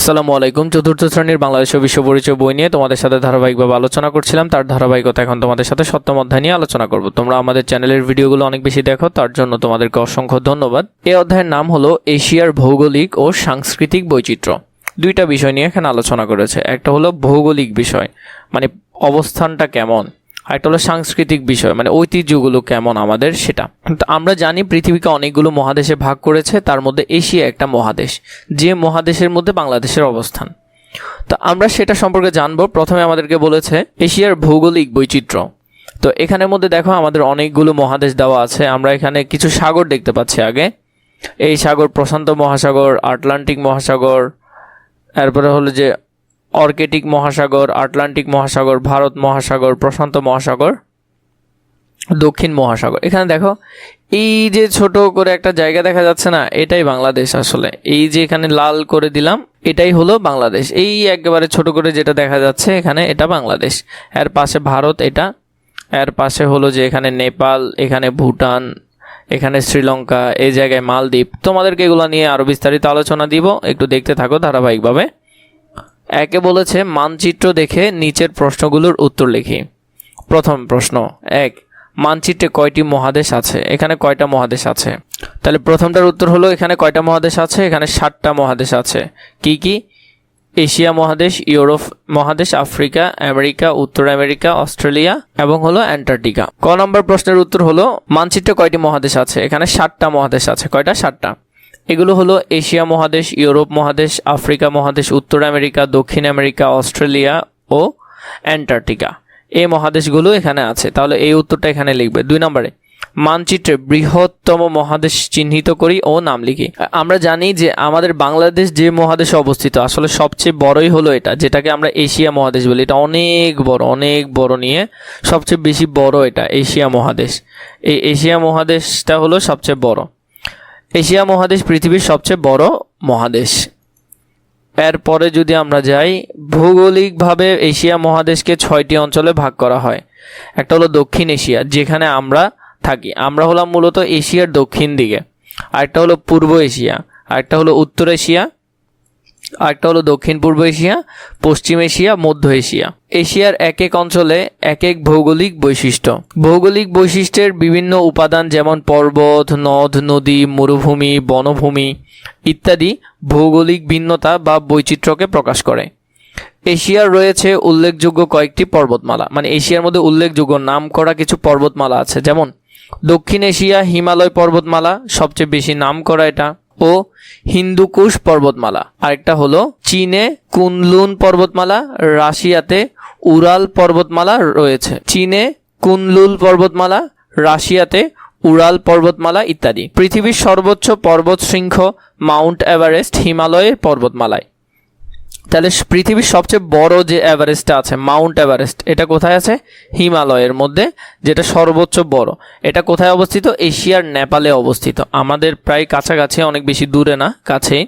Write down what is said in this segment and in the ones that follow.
আসসালামু আলাইকুম। চতুর্থ শ্রেণীর বাংলাদেশ ও বিশ্ব পরিচয় বই নিয়ে তোমাদের সাথে ধারাবাহিকভাবে আলোচনা করছিলাম। তার ধারাবাহিকতা এখন তোমাদের সাথে সপ্তম অধ্যায় নিয়ে আলোচনা করব। তোমরা আমাদের চ্যানেলের ভিডিওগুলো অনেক বেশি দেখো, তার জন্য তোমাদেরকে অসংখ্য ধন্যবাদ। এই অধ্যায়ের নাম হলো এশিয়ার ভৌগোলিক ও সাংস্কৃতিক বৈচিত্র্য। দুইটা বিষয় নিয়ে এখানে আলোচনা করেছে। একটা হলো ভৌগোলিক বিষয়, মানে অবস্থানটা কেমন, আর একটা হলো সাংস্কৃতিক বিষয়, মানে ঐতিহ্যগুলো কেমন আমাদের সেটা। তো আমরা জানি পৃথিবীকে অনেকগুলো মহাদেশে ভাগ করেছে, তার মধ্যে এশিয়া একটা মহাদেশ, যে মহাদেশের মধ্যে বাংলাদেশের অবস্থান। তো আমরা সেটা সম্পর্কে জানবো। প্রথমে আমাদেরকে বলেছে এশিয়ার ভৌগোলিক বৈচিত্র্য। তো এখানের মধ্যে দেখো আমাদের অনেকগুলো মহাদেশ দেওয়া আছে। আমরা এখানে কিছু সাগর দেখতে পাচ্ছি। আগে এই সাগর প্রশান্ত মহাসাগর, আটলান্টিক মহাসাগর, এরপরে হলো যে আর্কটিক মহাসাগর, আটলান্টিক মহাসাগর, ভারত মহাসাগর, প্রশান্ত মহাসাগর, দক্ষিণ মহাসাগর। এখানে দেখো এই যে ছোট করে একটা জায়গা দেখা যাচ্ছে না, এটাই বাংলাদেশ। আসলে এই যে এখানে লাল করে দিলাম, এটাই হলো বাংলাদেশ। এই একেবারে ছোট করে যেটা দেখা যাচ্ছে এখানে, এটা বাংলাদেশ। এর পাশে ভারত, এটা এর পাশে হলো যে এখানে নেপাল, এখানে ভুটান, এখানে শ্রীলঙ্কা, এই জায়গায় মালদ্বীপ। তোমাদেরকে এগুলো নিয়ে আরও বিস্তারিত আলোচনা দিব, একটু দেখতে থাকো ধারাবাহিকভাবে। একে বলেছে মানচিত্র দেখে নিচের প্রশ্নগুলোর উত্তর লিখি। প্রথম প্রশ্ন 1, মানচিত্রে কয়টি মহাদেশ আছে? এখানে কয়টা মহাদেশ আছে? তাহলে প্রথমটার উত্তর হলো এখানে কয়টা মহাদেশ আছে? এখানে 7টা মহাদেশ আছে। কি কি? এশিয়া মহাদেশ, ইউরোপ মহাদেশ, আফ্রিকা, আমেরিকা, উত্তর আমেরিকা, অস্ট্রেলিয়া এবং হলো অ্যান্টার্কটিকা। ক নম্বর প্রশ্নের উত্তর হলো মানচিত্রে কয়টি মহাদেশ আছে? এখানে 7টা মহাদেশ আছে। কয়টা? 7টা। এগুলো হলো এশিয়া মহাদেশ, ইউরোপ মহাদেশ, আফ্রিকা মহাদেশ, উত্তর আমেরিকা, দক্ষিণ আমেরিকা, অস্ট্রেলিয়া ও অ্যান্টার্কটিকা। এই মহাদেশগুলো এখানে আছে। তাহলে এই উত্তরটা এখানে লিখবে। 2 নম্বরে মানচিত্রে বৃহত্তম মহাদেশ চিহ্নিত করি ও নাম লিখি। আমরা জানি যে আমাদের বাংলাদেশ যে মহাদেশে অবস্থিত, আসলে সবচেয়ে বড়ই হলো এটা, যেটাকে আমরা এশিয়া মহাদেশ বলি। এটা অনেক বড় নিয়ে সবচেয়ে বেশি বড় এটা এশিয়া মহাদেশ। এই এশিয়া মহাদেশটা হলো সবচেয়ে বড়। এশিয়া মহাদেশ পৃথিবীর সবচেয়ে বড় মহাদেশ। এরপরে যদি আমরা যাই, ভৌগোলিকভাবে এশিয়া মহাদেশকে 6টি অঞ্চলে ভাগ করা হয়। একটা হলো দক্ষিণ এশিয়া, যেখানে আমরা থাকি, আমরা হলাম মূলত এশিয়ার দক্ষিণ দিকে। আরেকটা হলো পূর্ব এশিয়া, আরেকটা হলো উত্তর এশিয়া, আরেকটা হলো দক্ষিণ পূর্ব এশিয়া, পশ্চিম এশিয়া, মধ্য এশিয়া। এশিয়ার এক এক অঞ্চলে এক এক ভৌগোলিক বৈশিষ্ট্য। ভৌগোলিক বৈশিষ্ট্যের বিভিন্ন উপাদান যেমন পর্বত, নদ, নদী, মরুভূমি, বনভূমি ইত্যাদি ভৌগোলিক ভিন্নতা বা বৈচিত্র্যকে প্রকাশ করে। এশিয়ার রয়েছে উল্লেখযোগ্য কয়েকটি পর্বতমালা, মানে এশিয়ার মধ্যে উল্লেখযোগ্য নাম করা কিছু পর্বতমালা আছে। যেমন দক্ষিণ এশিয়া হিমালয় পর্বতমালা সবচেয়ে বেশি নাম করা এটা, ও হিন্দুকুশ পর্বতমালা। আরেকটা হলো চীনে কুনলুন পর্বতমালা, রাশিয়াতে উরাল পর্বতমালা রয়েছে। চীনে কুনলুন পর্বতমালা, রাশিয়াতে উরাল পর্বতমালা ইত্যাদি। পৃথিবীর সর্বোচ্চ পর্বত শৃঙ্গ মাউন্ট এভারেস্ট হিমালয়ের পর্বতমালায়। তাহলে পৃথিবীর সবচেয়ে বড় যে এভারেস্টটা আছে, মাউন্ট এভারেস্ট, এটা কোথায় আছে? হিমালয়ের মধ্যে, যেটা সর্বোচ্চ বড়। এটা কোথায় অবস্থিত? এশিয়ার নেপালে অবস্থিত। আমাদের প্রায় কাছাকাছি, অনেক বেশি দূরে না, কাছেই।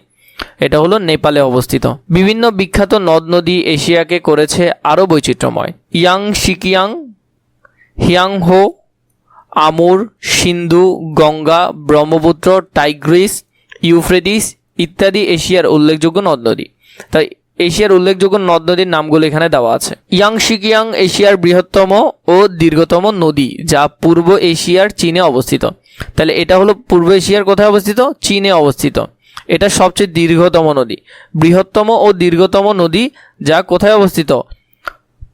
এটা হলো নেপালে অবস্থিত। বিভিন্ন বিখ্যাত নদ নদী এশিয়াকে করেছে আরও বৈচিত্র্যময়। ইয়াংশিকিয়াং, হিয়াংহো, আমুর, সিন্ধু, গঙ্গা, ব্রহ্মপুত্র, টাইগ্রিস, ইউফ্রেটিস ইত্যাদি এশিয়ার উল্লেখযোগ্য নদ নদী। তাই এশিয়ার উল্লেখযোগ্য নদ নদীর নামগুলো এখানে দেওয়া আছে। ইয়াংশিকিয়াং এশিয়ার বৃহত্তম ও দীর্ঘতম নদী, যা পূর্ব এশিয়ার চীনে অবস্থিত। তাহলে এটা হলো পূর্ব এশিয়ার কোথায় অবস্থিত? চীনে অবস্থিত। এটা সবচেয়ে দীর্ঘতম নদী, বৃহত্তম ও দীর্ঘতম নদী, যা কোথায় অবস্থিত?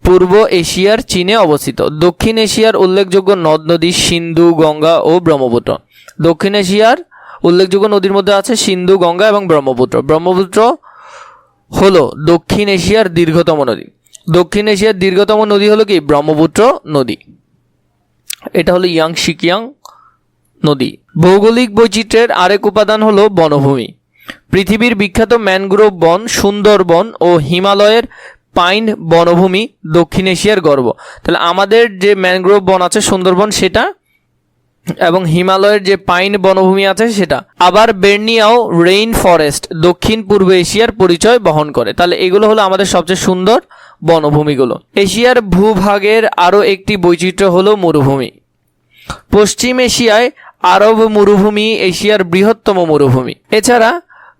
পূর্ব এশিয়ার চীনে অবস্থিত। দক্ষিণ এশিয়ার উল্লেখযোগ্য নদ নদী সিন্ধু, গঙ্গা ও ব্রহ্মপুত্র। দক্ষিণ এশিয়ার উল্লেখযোগ্য নদীর মধ্যে আছে সিন্ধু, গঙ্গা এবং ব্রহ্মপুত্র। ব্রহ্মপুত্র হলো দক্ষিণ এশিয়ার দীর্ঘতম নদী। দক্ষিণ এশিয়ার দীর্ঘতম নদী হলো কি? ব্রহ্মপুত্র নদী। এটা হলো ইয়াংশিকিয়াং নদী। ভৌগোলিক বৈচিত্র্যের আরেক উপাদান হলো বনভূমি। পৃথিবীর বিখ্যাত ম্যানগ্রোভ বন, সুন্দরবন ও হিমালয়ের পাইন বনভূমি দক্ষিণ এশিয়ার গর্ব। তাহলে আমাদের যে ম্যানগ্রোভ বন আছে সুন্দরবন, সেটা, এবং হিমালয়ের যে পাইন বনভূমি আছে সেটা। আবার বের্নিয়াও রেইন ফরেস্ট দক্ষিণ পূর্ব এশিয়ার পরিচয় বহন করে। তাহলে এগুলো হলো আমাদের সবচেয়ে সুন্দর বনভূমিগুলো। এশিয়ার ভূভাগের আরও একটি বৈচিত্র্য হলো মরুভূমি। পশ্চিম এশিয়ায় আরব মরুভূমি এশিয়ার বৃহত্তম মরুভূমি। এছাড়া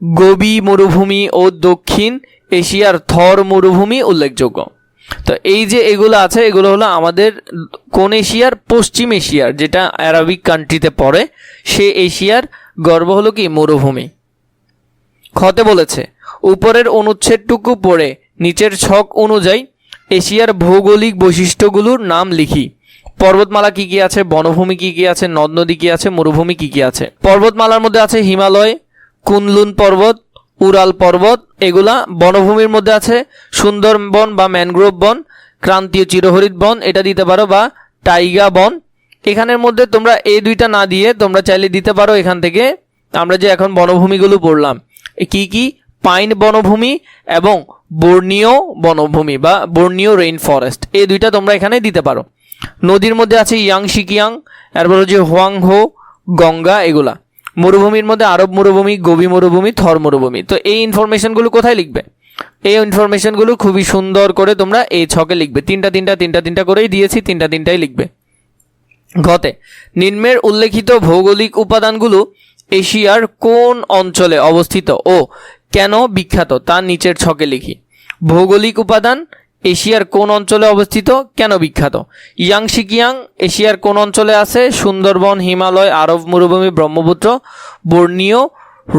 গোবি মরুভূমি ও দক্ষিণ এশিয়ার থর মরুভূমি উল্লেখযোগ্য। তো এই যে এগুলো আছে, এগুলো হলো আমাদের কোন এশিয়ার? পশ্চিম এশিয়ার, যেটা আরবিক কান্ট্রিতে পড়ে, সে এশিয়ার গর্ভ হলো কি? মরুভূমি। খতে বলেছে উপরের অনুচ্ছেদটুকু পড়ে নিচের ছক অনুযায়ী এশিয়ার ভৌগোলিক বৈশিষ্ট্যগুলোর নাম লিখি। পর্বতমালা কি কি আছে, বনভূমি কি কি আছে, নদ নদী কি আছে, মরুভূমি কি কি আছে। পর্বতমালার মধ্যে আছে হিমালয়, কুনলুন পর্বত, উরাল পর্বত, এগুলা। বনভূমির মধ্যে আছে সুন্দরবন বা ম্যানগ্রোভ বন, ক্রান্তীয় চিরহরিৎ বন, এটা দিতে পারো, বা টাইগা বন। এখানের মধ্যে তোমরা এই দুইটা না দিয়ে তোমরা চাইলে দিতে পারো এখান থেকে, আমরা যে এখন বনভূমিগুলো পড়লাম কি কি? পাইন বনভূমি এবং বর্নিও বনভূমি বা বর্নিও রেইন ফরেস্ট, এই দুইটা তোমরা এখানে দিতে পারো। নদীর মধ্যে আছে ইয়াংশিকিয়াং, এরপর হচ্ছে হোয়াংহো, গঙ্গা, এগুলা। মরুভূমির মধ্যে আরব মরুভূমি, গোবি মরুভূমি, থর মরুভূমি। তো এই ইনফরমেশনগুলো কোথায় লিখবে? এই ইনফরমেশনগুলো খুবই সুন্দর করে তোমরা এই ছকে লিখবে। তিনটা করেই দিয়েছি, তিনটাই লিখবে। ঘতে নিম্নের উল্লেখিত ভৌগোলিক উপাদানগুলো এশিয়ার কোন অঞ্চলে অবস্থিত ও কেন বিখ্যাত তা নিচের ছকে লিখি। ভৌগোলিক উপাদান এশিয়ার কোন অঞ্চলে অবস্থিত, কেন বিখ্যাত? ইয়াংশিকিয়াং এশিয়ার কোন অঞ্চলে আছে? সুন্দরবন, হিমালয়, আরব মরুভূমি, ব্রহ্মপুত্র, বর্নিও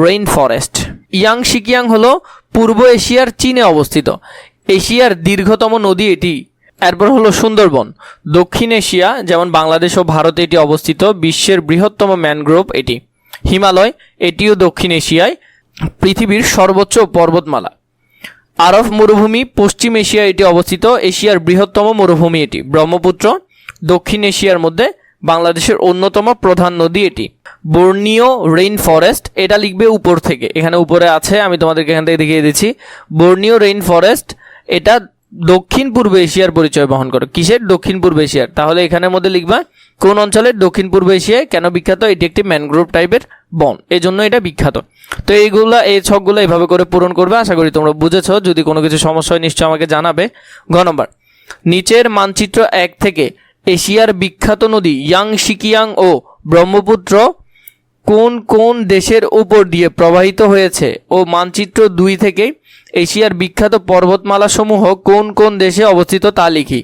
রেইন ফরেস্ট। ইয়াংশিকিয়াং হলো পূর্ব এশিয়ার চীনে অবস্থিত। এশিয়ার দীর্ঘতম নদী এটি। এরপর হলো সুন্দরবন, দক্ষিণ এশিয়া যেমন বাংলাদেশ ও ভারতে এটি অবস্থিত। বিশ্বের বৃহত্তম ম্যানগ্রোভ এটি। হিমালয়, এটিও দক্ষিণ এশিয়ায়। পৃথিবীর সর্বোচ্চ পর্বতমালা। আরব মরুভূমি, পশ্চিম এশিয়ায় এটি অবস্থিত। এশিয়ার বৃহত্তম মরুভূমি এটি। ব্রহ্মপুত্র, দক্ষিণ এশিয়ার মধ্যে বাংলাদেশের অন্যতম প্রধান নদী এটি। বর্নিও রেইন ফরেস্ট, এটা লিখবে উপর থেকে, এখানে উপরে আছে, আমি তোমাদেরকে এখান থেকে দেখিয়ে দিচ্ছি। বর্নিও রেইন ফরেস্ট এটা দক্ষিণ পূর্ব এশিয়ার পরিচয় বহন করে। কিসের? দক্ষিণ পূর্ব এশিয়ার। তাহলে এখানের মধ্যে লিখবা কোন অঞ্চলের? দক্ষিণ পূর্ব এশিয়ায়। কেন বিখ্যাত? এটি একটি ম্যানগ্রোভ টাইপের বন, এই জন্য এটা বিখ্যাত। তো এইগুলা, এই ছকগুলো এইভাবে করে পূরণ করবে। আশা করি তোমরা বুঝেছো। যদি কোনো কিছু সমস্যা হয় নিশ্চয়ই আমাকে জানাবে। ঘ নম্বর, নিচের মানচিত্র 1 থেকে এশিয়ার বিখ্যাত নদী ইয়াংশিকিয়াং ও ব্রহ্মপুত্র কোন কোন দেশের উপর দিয়ে প্রবাহিত হয়েছে ও মানচিত্র 2 থেকে এশিয়ার বিখ্যাত পর্বতমালা সমূহ কোন কোন দেশে অবস্থিত তা লিখি।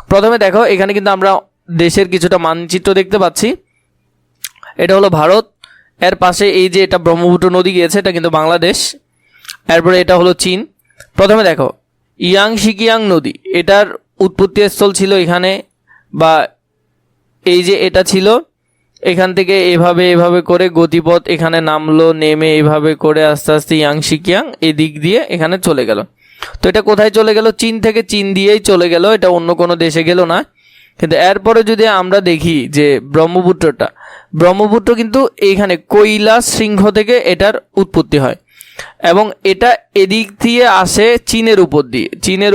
প্রথমে দেখো, এখানে কিন্তু আমরা দেশের কিছুটা মানচিত্র দেখতে পাচ্ছি। এটা হলো ভারত, এর পাশে এই যে এটা ব্রহ্মপুত্র নদী গিয়েছে, এটা কিন্তু বাংলাদেশ। এরপরে এটা হলো চীন। প্রথমে দেখো ইয়াংশিকিয়াং নদী, এটার উৎপত্তি স্থল ছিল এখানে, বা এই যে এটা ছিল, এখান থেকে এভাবে এভাবে করে গতিপথ এখানে নামলো, নেমে এভাবে করে আস্তে আস্তে ইয়াংশিকিয়াং এদিক দিয়ে এখানে চলে গেল। তো এটা কোথায় চলে গেল? চীন থেকে, চীন দিয়েই চলে গেল, এটা অন্য কোনো দেশে গেল না। কিন্তু এরপরে যদি আমরা দেখি যে ব্রহ্মপুত্র কিন্তু এইখানে কৈলাস শৃঙ্গ থেকে এটার উৎপত্তি হয়, এবং এটা এদিক দিয়ে আসে চীনের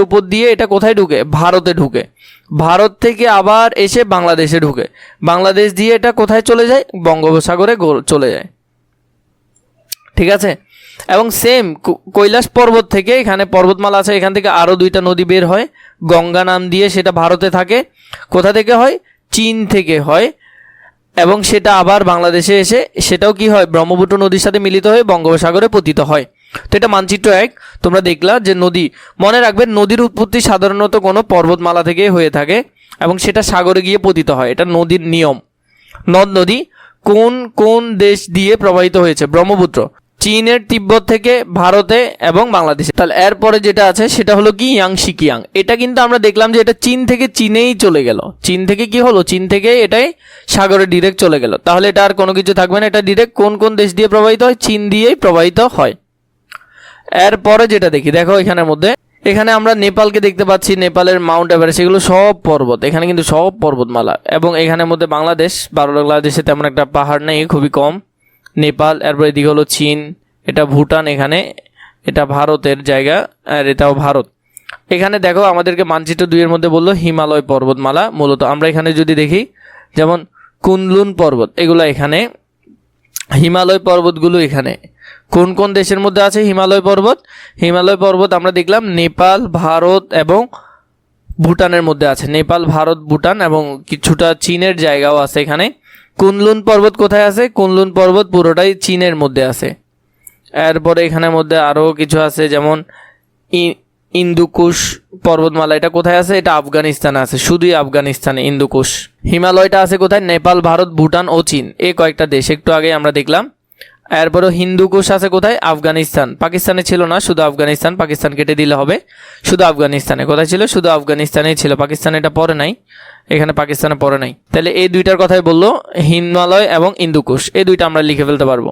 উপর দিয়ে এটা কোথায় ঢুকে? ভারতে ঢুকে। ভারত থেকে আবার এসে বাংলাদেশে ঢুকে। বাংলাদেশ দিয়ে এটা কোথায় চলে যায়? বঙ্গোপসাগরে চলে যায়। ঠিক আছে। এবং সেম কৈলাস পর্বত থেকে, এখানে পর্বতমালা আছে, এখান থেকে আরও 2টা নদী বের হয় গঙ্গা নাম দিয়ে, সেটা ভারতে থাকে। কোথা থেকে হয়? চীন থেকে হয়, এবং সেটা আবার বাংলাদেশে এসে সেটাও কি হয়? ব্রহ্মপুত্র নদীর সাথে মিলিত হয়ে বঙ্গোপসাগরে পতিত হয়। তো এটা মানচিত্র 1। তোমরা দেখলা যে নদী, মনে রাখবে নদীর উৎপত্তি সাধারণত কোনো পর্বতমালা থেকে হয়ে থাকে এবং সেটা সাগরে গিয়ে পতিত হয়, এটা নদীর নিয়ম। নদ নদী কোন কোন দেশ দিয়ে প্রবাহিত হয়েছে? ব্রহ্মপুত্র চীনের তিব্বত থেকে ভারতে এবং বাংলাদেশে। তাহলে এরপরে যেটা আছে সেটা হলো কি? ইয়াংশিকিয়াং। এটা কিন্তু আমরা দেখলাম যে এটা চীন থেকে চীনেই চলে গেল। চীন থেকে কি হলো? চীন থেকে এটাই সাগরে ডিরেক্ট চলে গেল। তাহলে এটা আর কোনো কিছু থাকবে না, এটা ডিরেক্ট কোন কোন দেশ দিয়ে প্রবাহিত হয়? চীন দিয়েই প্রবাহিত হয়। এরপরে যেটা দেখি, দেখো এখানের মধ্যে, এখানে আমরা নেপালকে দেখতে পাচ্ছি, নেপালের মাউন্ট এভারেস্ট, এগুলো সব পর্বত, এখানে কিন্তু সব পর্বতমালা। এবং এখানের মধ্যে বাংলাদেশ, বাংলাদেশে তেমন একটা পাহাড় নেই, খুবই কম। নেপাল, এরপর এদিকে হলো চীন, এটা ভুটান, এখানে এটা ভারতের জায়গা, আর এটাও ভারত। এখানে দেখো আমাদেরকে মানচিত্র 2 এর মধ্যে বললো হিমালয় পর্বতমালা। মূলত আমরা এখানে যদি দেখি, যেমন কুনলুন পর্বত, এগুলো এখানে, হিমালয় পর্বতগুলো এখানে কোন কোন দেশের মধ্যে আছে? হিমালয় পর্বত আমরা দেখলাম নেপাল, ভারত এবং ভুটানের মধ্যে আছে। নেপাল, ভারত, ভুটান এবং কিছুটা চীনের জায়গাও আছে এখানে। কুনলুন পর্বত কোথায় আছে? কুনলুন পর্বত পুরোটাই চীনের মধ্যে আছে। এরপরে এখানের মধ্যে আরও কিছু আছে, যেমন ইন্দুকুশ পর্বতমালা, এটা কোথায় আছে? এটা আফগানিস্তানে আছে, শুধুই আফগানিস্তানে ইন্দুকুশ। হিমালয়টা আছে কোথায়? নেপাল, ভারত, ভুটান ও চীন, এই কয়েকটা দেশ একটু আগে আমরা দেখলাম। এরপরও হিন্দুকুশ আছে কোথায়? আফগানিস্তান। পাকিস্তানে ছিল না, শুধু আফগানিস্তান, পাকিস্তান কেটে দিলে হবে। শুধু আফগানিস্তানে কোথায় ছিল? শুধু আফগানিস্তানেই ছিল, পাকিস্তানে এটা পড়ে নাই, এখানে পাকিস্তানে পড়ে নাই। তাহলে এই দুইটার কথাই বললো, হিমালয় এবং ইন্দুকুশ, এই দুইটা আমরা লিখে ফেলতে পারবো।